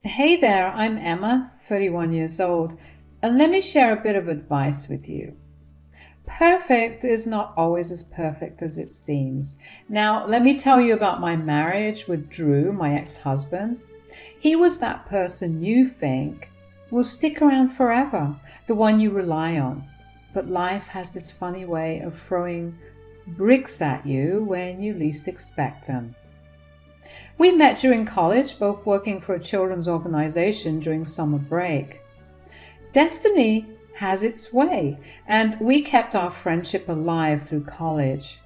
Hey there, I'm Emma, 31 years old, and let me share a bit of advice with you. Perfect is not always as perfect as it seems. Now, let me tell you about my marriage with Drew, my ex-husband. He was that person you think will stick around forever, the one you rely on. But life has this funny way of throwing bricks at you when you least expect them. We met during college, both working for a children's organization during summer break. Destiny has its way, and we kept our friendship alive through college.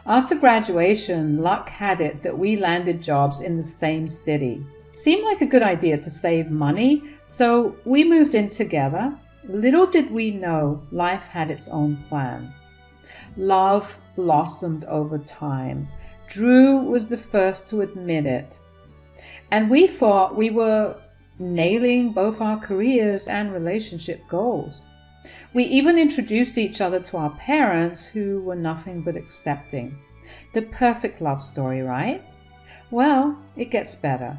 After graduation, luck had it that we landed jobs in the same city. Seemed like a good idea to save money, so we moved in together. Little did we know life had its own plan. Love blossomed over time. Drew was the first to admit it. And we thought we were nailing both our careers and relationship goals. We even introduced each other to our parents, who were nothing but accepting. The perfect love story, right? Well, it gets better.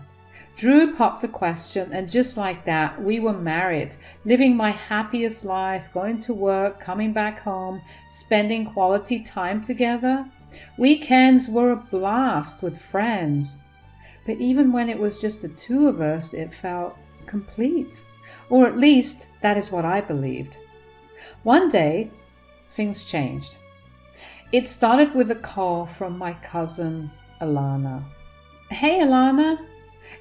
Drew popped the question, and just like that, we were married, living my happiest life, going to work, coming back home, spending quality time together. Weekends were a blast with friends. But even when it was just the two of us, it felt complete. Or at least, that is what I believed. One day, things changed. It started with a call from my cousin, Alana. Hey, Alana.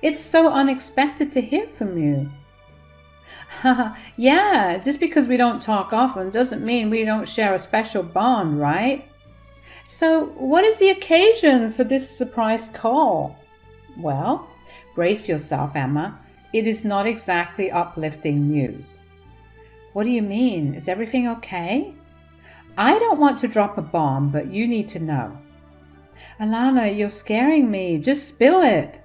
It's so unexpected to hear from you. Yeah, just because we don't talk often doesn't mean we don't share a special bond, right? So, what is the occasion for this surprise call? Well, brace yourself, Emma. It is not exactly uplifting news. What do you mean? Is everything okay? I don't want to drop a bomb, but you need to know. Alana, you're scaring me. Just spill it.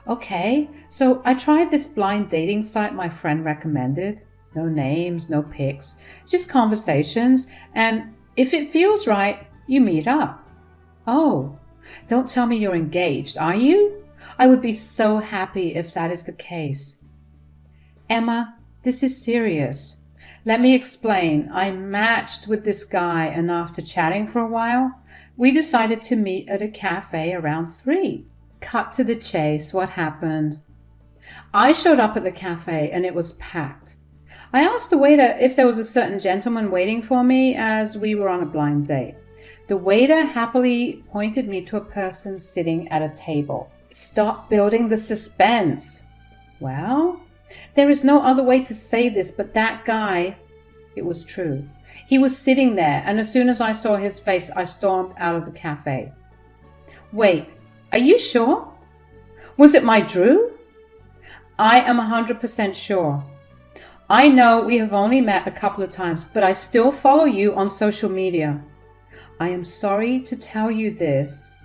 Okay, so I tried this blind dating site my friend recommended. No names, no pics, just conversations, and if it feels right, you meet up. Oh, don't tell me you're engaged, are you? I would be so happy if that is the case. Emma, this is serious. Let me explain. I matched with this guy, and after chatting for a while, we decided to meet at a cafe around 3. Cut to the chase, what happened? I showed up at the cafe and it was packed. I asked the waiter if there was a certain gentleman waiting for me, as we were on a blind date. The waiter happily pointed me to a person sitting at a table. Stop building the suspense. Well, there is no other way to say this, but that guy, it was true. He was sitting there, and as soon as I saw his face, I stormed out of the cafe. Wait, are you sure? Was it my Drew? I am 100% sure. I know we have only met a couple of times, but I still follow you on social media. I am sorry to tell you this.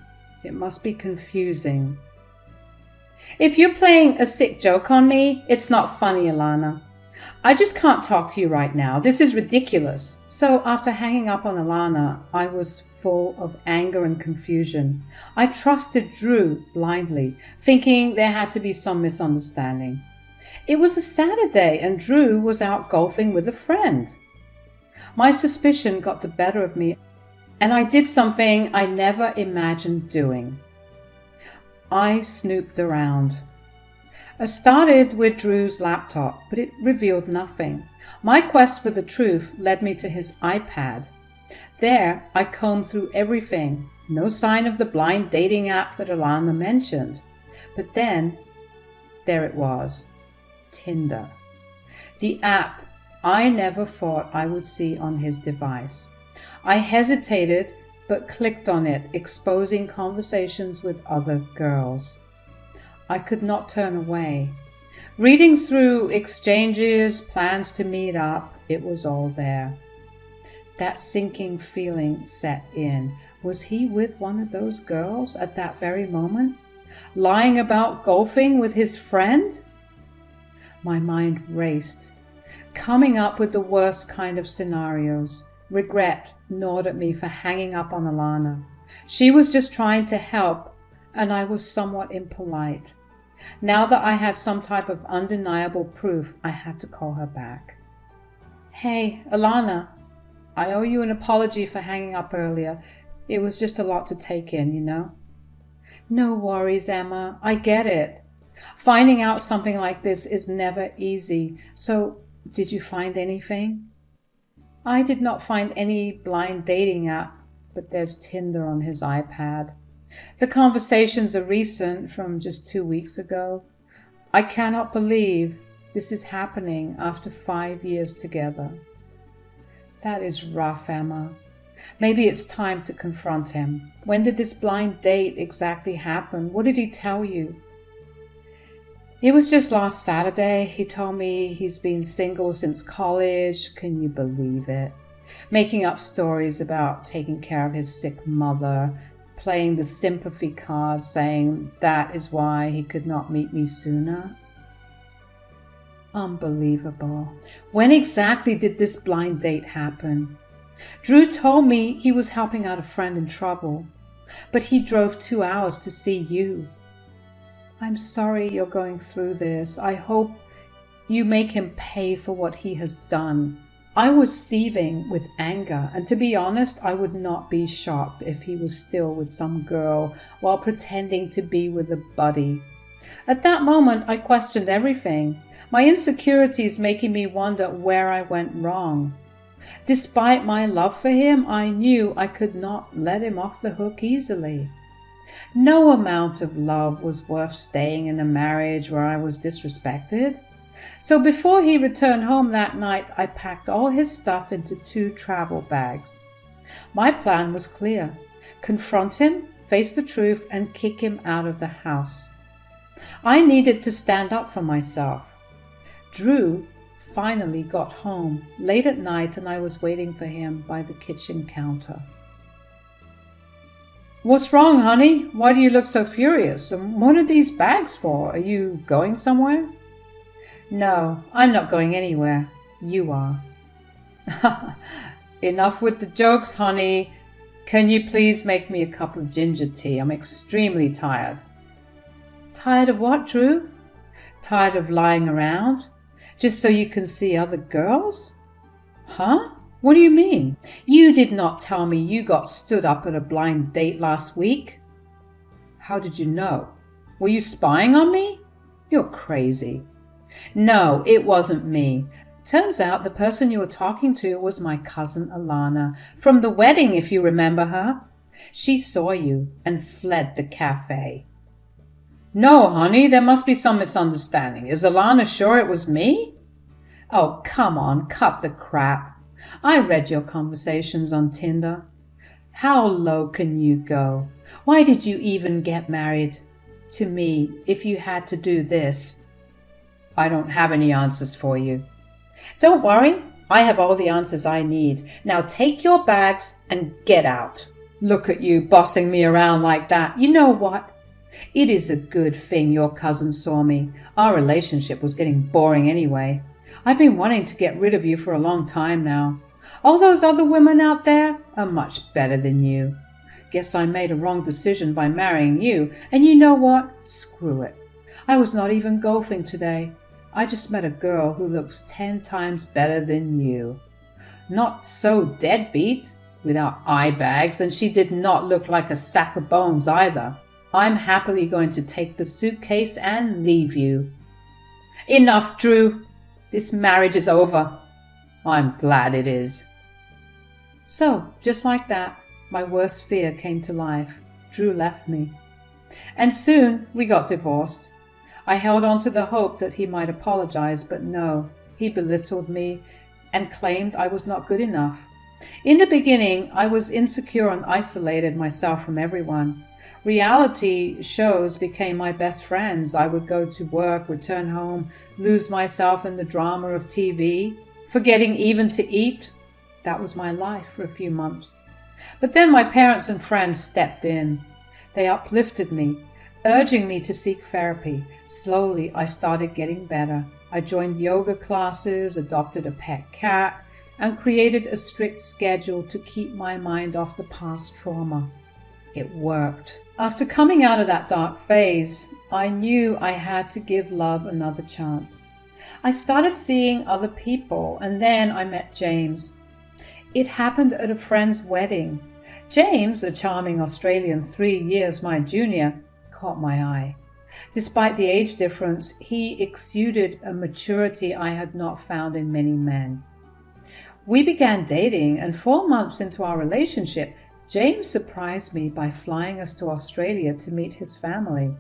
It must be confusing. If you're playing a sick joke on me, it's not funny, Alana. I just can't talk to you right now. This is ridiculous. So after hanging up on Alana, I was full of anger and confusion. I trusted Drew blindly, thinking there had to be some misunderstanding. It was a Saturday and Drew was out golfing with a friend. My suspicion got the better of me, and I did something I never imagined doing. I snooped around. I started with Drew's laptop, but it revealed nothing. My quest for the truth led me to his iPad. There, I combed through everything. No sign of the blind dating app that Alana mentioned. But then, there it was. Tinder. The app I never thought I would see on his device. I hesitated, but clicked on it, exposing conversations with other girls. I could not turn away. Reading through exchanges, plans to meet up, it was all there. That sinking feeling set in. Was he with one of those girls at that very moment? Lying about golfing with his friend? My mind raced, coming up with the worst kind of scenarios. Regret gnawed at me for hanging up on Alana. She was just trying to help, and I was somewhat impolite. Now that I had some type of undeniable proof, I had to call her back. Hey, Alana, I owe you an apology for hanging up earlier. It was just a lot to take in, you know? No worries, Emma. I get it. Finding out something like this is never easy. So, did you find anything? I did not find any blind dating app, but there's Tinder on his iPad. The conversations are recent, from just 2 weeks ago. I cannot believe this is happening after 5 years together. That is rough, Emma. Maybe it's time to confront him. When did this blind date exactly happen? What did he tell you? It was just last Saturday. He told me he's been single since college. Can you believe it? Making up stories about taking care of his sick mother, playing the sympathy card, saying that is why he could not meet me sooner. Unbelievable. When exactly did this blind date happen? Drew told me he was helping out a friend in trouble, but he drove 2 hours to see you. I'm sorry you're going through this. I hope you make him pay for what he has done. I was seething with anger, and to be honest, I would not be shocked if he was still with some girl while pretending to be with a buddy. At that moment, I questioned everything. My insecurities making me wonder where I went wrong. Despite my love for him, I knew I could not let him off the hook easily. No amount of love was worth staying in a marriage where I was disrespected. So before he returned home that night, I packed all his stuff into 2 travel bags. My plan was clear: confront him, face the truth, and kick him out of the house. I needed to stand up for myself. Drew finally got home late at night, and I was waiting for him by the kitchen counter. What's wrong, honey? Why do you look so furious? And what are these bags for? Are you going somewhere? No, I'm not going anywhere. You are. Enough with the jokes, honey. Can you please make me a cup of ginger tea? I'm extremely tired. Tired of what, Drew? Tired of lying around? Just so you can see other girls? Huh? What do you mean? You did not tell me you got stood up at a blind date last week. How did you know? Were you spying on me? You're crazy. No, it wasn't me. Turns out the person you were talking to was my cousin Alana, from the wedding, if you remember her. She saw you and fled the cafe. No, honey, there must be some misunderstanding. Is Alana sure it was me? Oh, come on, cut the crap. I read your conversations on Tinder. How low can you go? Why did you even get married to me if you had to do this? I don't have any answers for you. Don't worry, I have all the answers I need. Now take your bags and get out. Look at you bossing me around like that. You know what? It is a good thing your cousin saw me. Our relationship was getting boring anyway. I've been wanting to get rid of you for a long time now. All those other women out there are much better than you. Guess I made a wrong decision by marrying you, and you know what? Screw it. I was not even golfing today. I just met a girl who looks 10 times better than you. Not so deadbeat, without eye bags, and she did not look like a sack of bones either. I'm happily going to take the suitcase and leave you. Enough, Drew. This marriage is over. I'm glad it is. So, just like that, my worst fear came to life. Drew left me. And soon we got divorced. I held on to the hope that he might apologize, but no, he belittled me and claimed I was not good enough. In the beginning, I was insecure and isolated myself from everyone. Reality shows became my best friends. I would go to work, return home, lose myself in the drama of TV, forgetting even to eat. That was my life for a few months. But then my parents and friends stepped in. They uplifted me, urging me to seek therapy. Slowly, I started getting better. I joined yoga classes, adopted a pet cat, and created a strict schedule to keep my mind off the past trauma. It worked. After coming out of that dark phase, I knew I had to give love another chance. I started seeing other people, and then I met James. It happened at a friend's wedding. James, a charming Australian 3 years my junior, caught my eye. Despite the age difference, he exuded a maturity I had not found in many men. We began dating, and 4 months into our relationship, James surprised me by flying us to Australia to meet his family.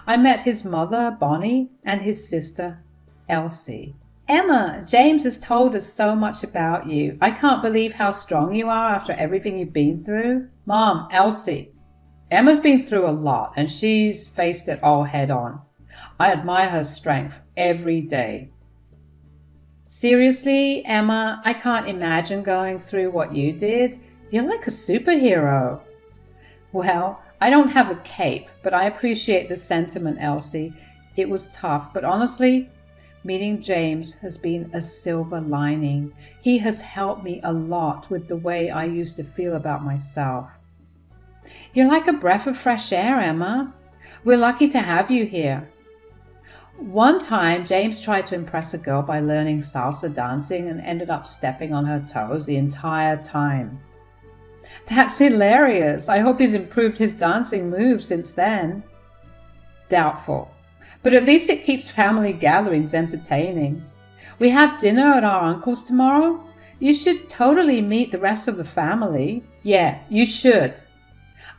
I met his mother, Bonnie, and his sister, Elsie. Emma, James has told us so much about you. I can't believe how strong you are after everything you've been through. Mom, Elsie, Emma's been through a lot, and she's faced it all head on. I admire her strength every day. Seriously, Emma, I can't imagine going through what you did. You're like a superhero. Well, I don't have a cape, but I appreciate the sentiment, Elsie. It was tough, but honestly, meeting James has been a silver lining. He has helped me a lot with the way I used to feel about myself. You're like a breath of fresh air, Emma. We're lucky to have you here. One time, James tried to impress a girl by learning salsa dancing and ended up stepping on her toes the entire time. That's hilarious. I hope he's improved his dancing moves since then. Doubtful. But at least it keeps family gatherings entertaining. We have dinner at our uncle's tomorrow. You should totally meet the rest of the family. Yeah, you should.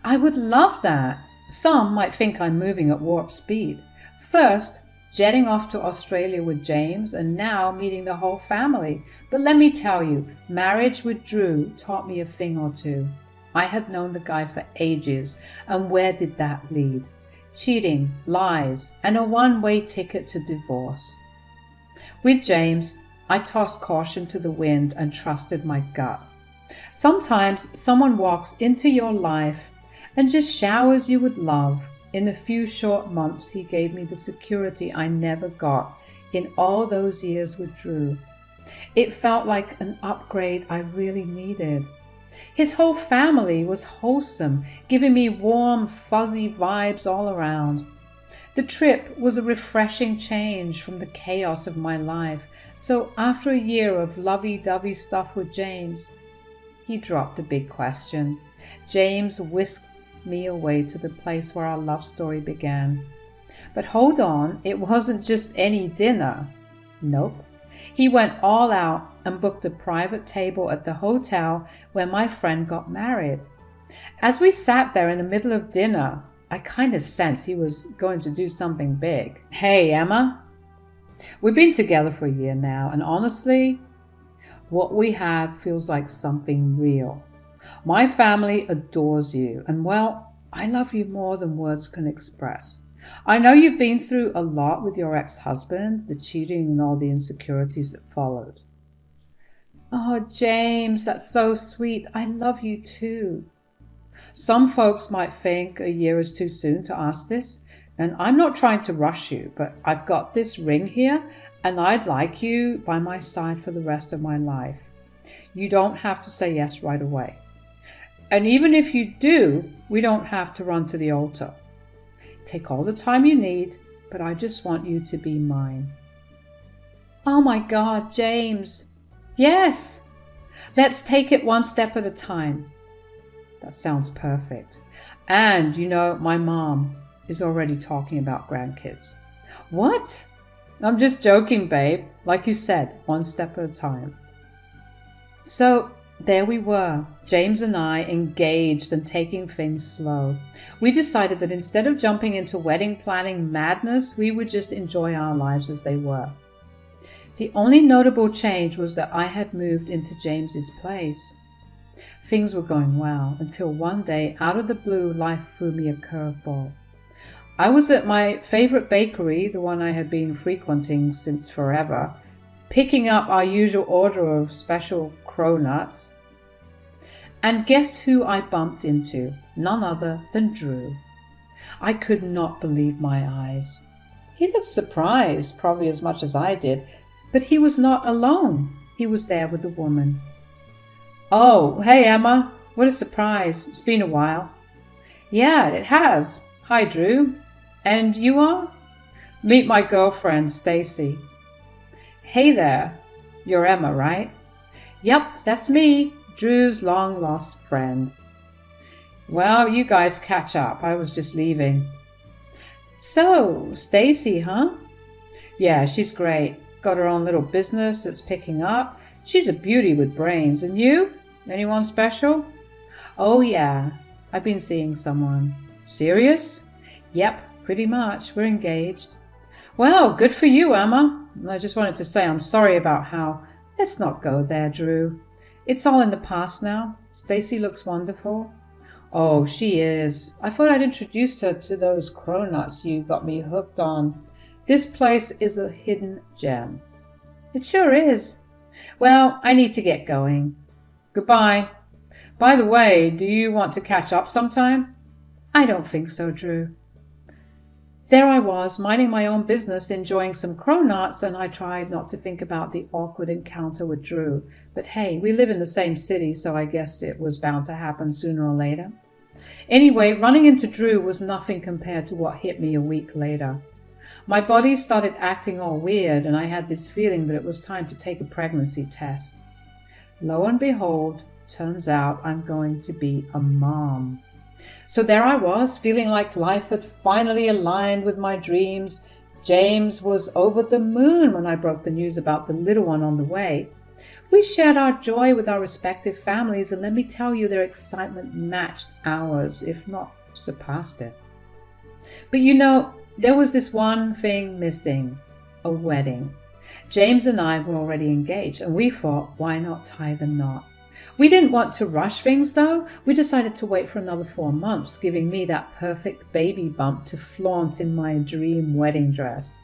I would love that. Some might think I'm moving at warp speed. First, jetting off to Australia with James, and now meeting the whole family. But let me tell you, marriage with Drew taught me a thing or two. I had known the guy for ages, and where did that lead? Cheating, lies, and a one-way ticket to divorce. With James, I tossed caution to the wind and trusted my gut. Sometimes someone walks into your life and just showers you with love. In the few short months, he gave me the security I never got in all those years with Drew. It felt like an upgrade I really needed. His whole family was wholesome, giving me warm, fuzzy vibes all around. The trip was a refreshing change from the chaos of my life. So after a year of lovey-dovey stuff with James, he dropped the big question. James whisked me away to the place where our love story began. But hold on, it wasn't just any dinner. Nope. He went all out and booked a private table at the hotel where my friend got married. As we sat there in the middle of dinner, I kind of sensed he was going to do something big. Hey, Emma. We've been together for a year now, and honestly, what we have feels like something real. My family adores you, and well, I love you more than words can express. I know you've been through a lot with your ex-husband, the cheating and all the insecurities that followed. Oh, James, that's so sweet. I love you too. Some folks might think a year is too soon to ask this, and I'm not trying to rush you, but I've got this ring here, and I'd like you by my side for the rest of my life. You don't have to say yes right away. And even if you do, we don't have to run to the altar. Take all the time you need, but I just want you to be mine. Oh my God, James. Yes. Let's take it one step at a time. That sounds perfect. And, you know, my mom is already talking about grandkids. What? I'm just joking, babe. Like you said, one step at a time. So, there we were, James and I, engaged and taking things slow. We decided that instead of jumping into wedding planning madness, we would just enjoy our lives as they were. The only notable change was that I had moved into James's place. Things were going well until one day, out of the blue, life threw me a curveball. I was at my favorite bakery, the one I had been frequenting since forever, picking up our usual order of special cronuts. And guess who I bumped into? None other than Drew. I could not believe my eyes. He looked surprised, probably as much as I did, but he was not alone. He was there with a woman. Oh, hey Emma, what a surprise. It's been a while. Yeah, it has. Hi, Drew. And you are? Meet my girlfriend, Stacy. Hey there. You're Emma, right? Yep, that's me, Drew's long-lost friend. Well, you guys catch up. I was just leaving. So, Stacy, huh? Yeah, she's great. Got her own little business that's picking up. She's a beauty with brains. And you? Anyone special? Oh, yeah. I've been seeing someone. Serious? Yep, pretty much. We're engaged. Well, good for you, Emma. I just wanted to say I'm sorry about how... Let's not go there, Drew. It's all in the past now. Stacy looks wonderful. Oh, she is. I thought I'd introduce her to those cronuts you got me hooked on. This place is a hidden gem. It sure is. Well, I need to get going. Goodbye. By the way, do you want to catch up sometime? I don't think so, Drew. There I was, minding my own business, enjoying some cronuts, and I tried not to think about the awkward encounter with Drew. But hey, we live in the same city, so I guess it was bound to happen sooner or later. Anyway, running into Drew was nothing compared to what hit me a week later. My body started acting all weird, and I had this feeling that it was time to take a pregnancy test. Lo and behold, turns out I'm going to be a mom. So there I was, feeling like life had finally aligned with my dreams. James was over the moon when I broke the news about the little one on the way. We shared our joy with our respective families, and let me tell you, their excitement matched ours, if not surpassed it. But you know, there was this one thing missing: a wedding. James and I were already engaged, and we thought, why not tie the knot? We didn't want to rush things, though. We decided to wait for another 4 months, giving me that perfect baby bump to flaunt in my dream wedding dress.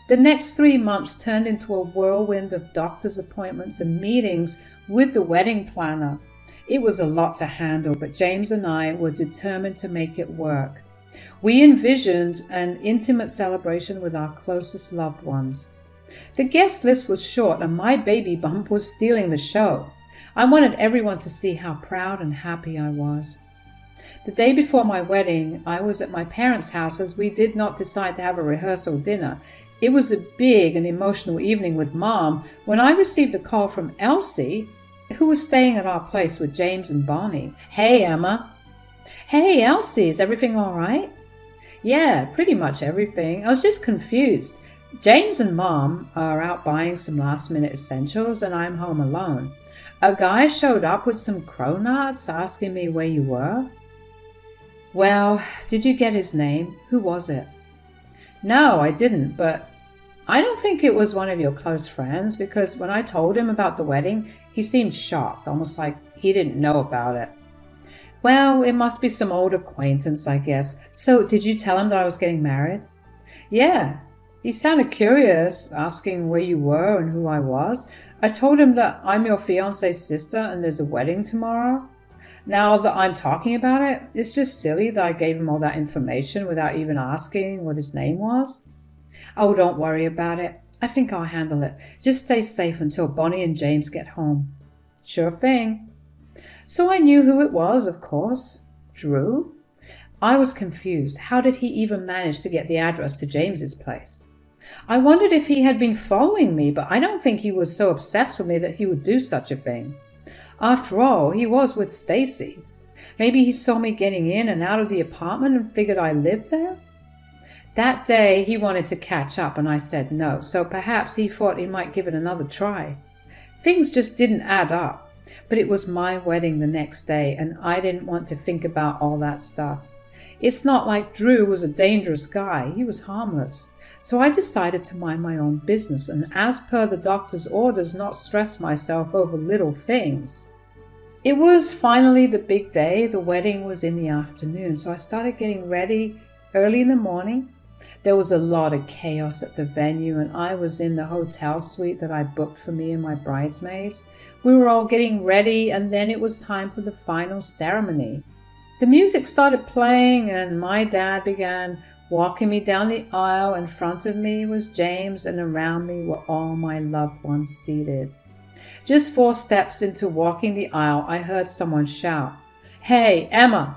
The next 3 months turned into a whirlwind of doctor's appointments and meetings with the wedding planner. It was a lot to handle, but James and I were determined to make it work. We envisioned an intimate celebration with our closest loved ones. The guest list was short, and my baby bump was stealing the show. I wanted everyone to see how proud and happy I was. The day before my wedding, I was at my parents' house, as we did not decide to have a rehearsal dinner. It was a big and emotional evening with Mom when I received a call from Elsie, who was staying at our place with James and Bonnie. Hey, Emma. Hey, Elsie, is everything all right? Yeah, pretty much everything. I was just confused. James and Mom are out buying some last-minute essentials, and I'm home alone. A guy showed up with some cronuts asking me where you were. Well, did you get his name? Who was it? No, I didn't, but I don't think it was one of your close friends, because when I told him about the wedding, he seemed shocked, almost like he didn't know about it. Well, it must be some old acquaintance, I guess. So, did you tell him that I was getting married? Yeah. He sounded curious, asking where you were and who I was. I told him that I'm your fiancé's sister and there's a wedding tomorrow. Now that I'm talking about it, it's just silly that I gave him all that information without even asking what his name was. Oh, don't worry about it. I think I'll handle it. Just stay safe until Bonnie and James get home. Sure thing. So I knew who it was, of course. Drew? I was confused. How did he even manage to get the address to James's place? I wondered if he had been following me, but I don't think he was so obsessed with me that he would do such a thing. After all, he was with Stacy. Maybe he saw me getting in and out of the apartment and figured I lived there? That day he wanted to catch up and I said no, so perhaps he thought he might give it another try. Things just didn't add up, but it was my wedding the next day and I didn't want to think about all that stuff. It's not like Drew was a dangerous guy. He was harmless. So I decided to mind my own business and, as per the doctor's orders, not stress myself over little things. It was finally the big day. The wedding was in the afternoon, so I started getting ready early in the morning. There was a lot of chaos at the venue, and I was in the hotel suite that I booked for me and my bridesmaids. We were all getting ready, and then it was time for the final ceremony. The music started playing, and my dad began walking me down the aisle. In front of me was James, and around me were all my loved ones seated. Just 4 steps into walking the aisle, I heard someone shout, "Hey, Emma!"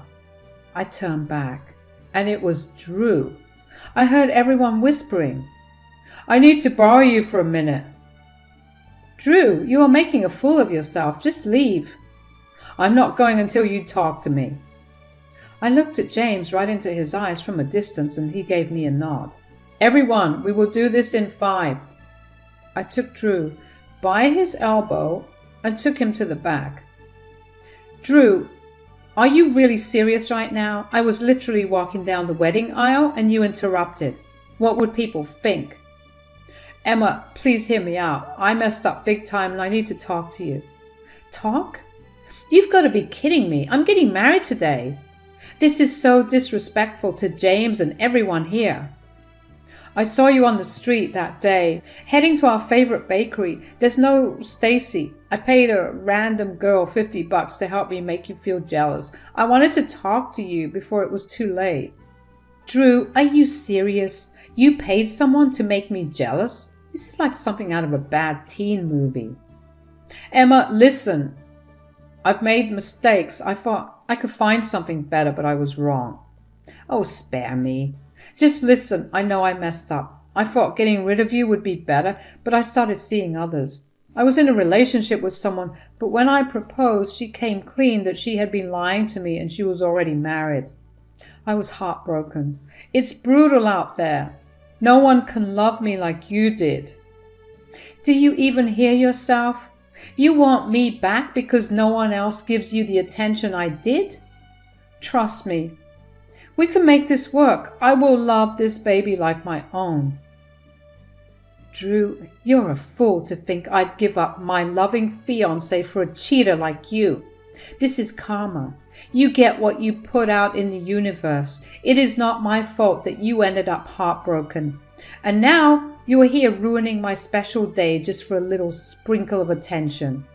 I turned back, and it was Drew. I heard everyone whispering, "I need to borrow you for a minute." "Drew, you are making a fool of yourself. Just leave." "I'm not going until you talk to me." I looked at James right into his eyes from a distance, and he gave me a nod. "Everyone, we will do this in 5. I took Drew by his elbow and took him to the back. "Drew, are you really serious right now? I was literally walking down the wedding aisle and you interrupted. What would people think?" "Emma, please hear me out. I messed up big time and I need to talk to you." "Talk? You've got to be kidding me. I'm getting married today. This is so disrespectful to James and everyone here. I saw you on the street that day, heading to our favorite bakery. There's no Stacy. I paid a random girl $50 to help me make you feel jealous. I wanted to talk to you before it was too late." "Drew, are you serious? You paid someone to make me jealous? This is like something out of a bad teen movie." "Emma, listen. I've made mistakes. I thought I could find something better, but I was wrong." "Oh, spare me. Just listen, I know I messed up. I thought getting rid of you would be better, but I started seeing others. I was in a relationship with someone, but when I proposed, she came clean that she had been lying to me and she was already married. I was heartbroken. It's brutal out there. No one can love me like you did." "Do you even hear yourself? You want me back because no one else gives you the attention I did? Trust me. We can make this work. I will love this baby like my own." "Drew, you're a fool to think I'd give up my loving fiancé for a cheater like you. This is karma. You get what you put out in the universe. It is not my fault that you ended up heartbroken. And now you are here ruining my special day just for a little sprinkle of attention.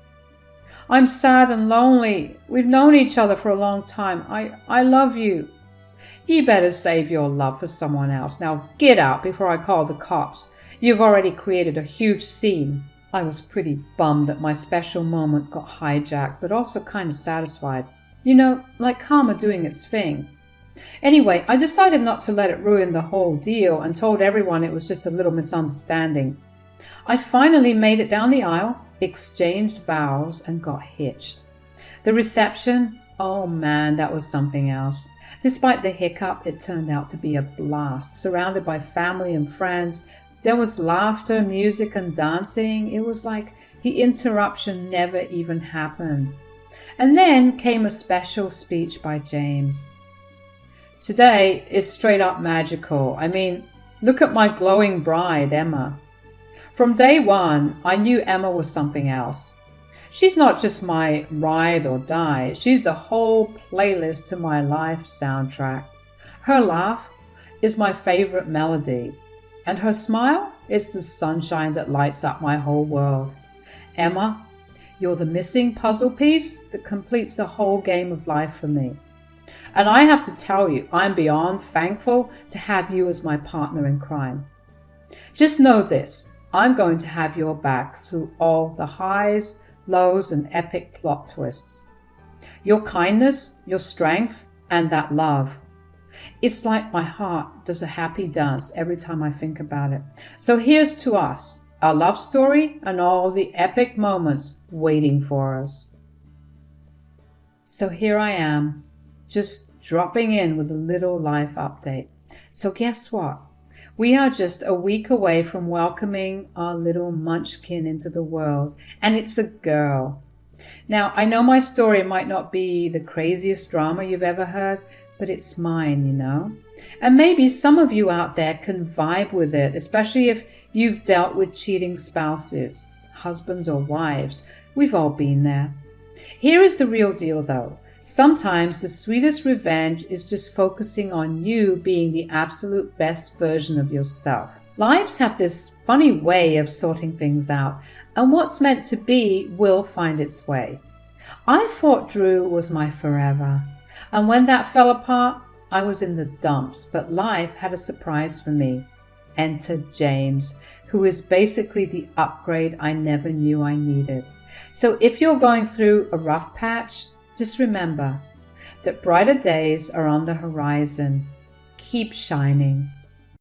I'm sad and lonely. We've known each other for a long time. I love you. You better save your love for someone else. Now get out before I call the cops. You've already created a huge scene." I was pretty bummed that my special moment got hijacked, but also kind of satisfied. You know, like karma doing its thing. Anyway, I decided not to let it ruin the whole deal and told everyone it was just a little misunderstanding. I finally made it down the aisle, exchanged vows, and got hitched. The reception, oh man, that was something else. Despite the hiccup, it turned out to be a blast. Surrounded by family and friends, there was laughter, music, and dancing. It was like the interruption never even happened. And then came a special speech by James. "Today is straight up magical. I mean, look at my glowing bride, Emma. From day one, I knew Emma was something else. She's not just my ride or die. She's the whole playlist to my life soundtrack. Her laugh is my favorite melody, and her smile is the sunshine that lights up my whole world. Emma, you're the missing puzzle piece that completes the whole game of life for me. And I have to tell you, I'm beyond thankful to have you as my partner in crime. Just know this, I'm going to have your back through all the highs, lows, and epic plot twists. Your kindness, your strength, and that love. It's like my heart does a happy dance every time I think about it. So here's to us, our love story, and all the epic moments waiting for us." So here I am, just dropping in with a little life update. So guess what? We are just a week away from welcoming our little munchkin into the world, and it's a girl. Now, I know my story might not be the craziest drama you've ever heard, but it's mine, you know. And maybe some of you out there can vibe with it, especially if you've dealt with cheating spouses, husbands or wives. We've all been there. Here is the real deal, though. Sometimes the sweetest revenge is just focusing on you being the absolute best version of yourself. Lives have this funny way of sorting things out, and what's meant to be will find its way. I thought Drew was my forever, and when that fell apart, I was in the dumps, but life had a surprise for me. Enter James, who is basically the upgrade I never knew I needed. So if you're going through a rough patch, just remember, that brighter days are on the horizon. Keep shining.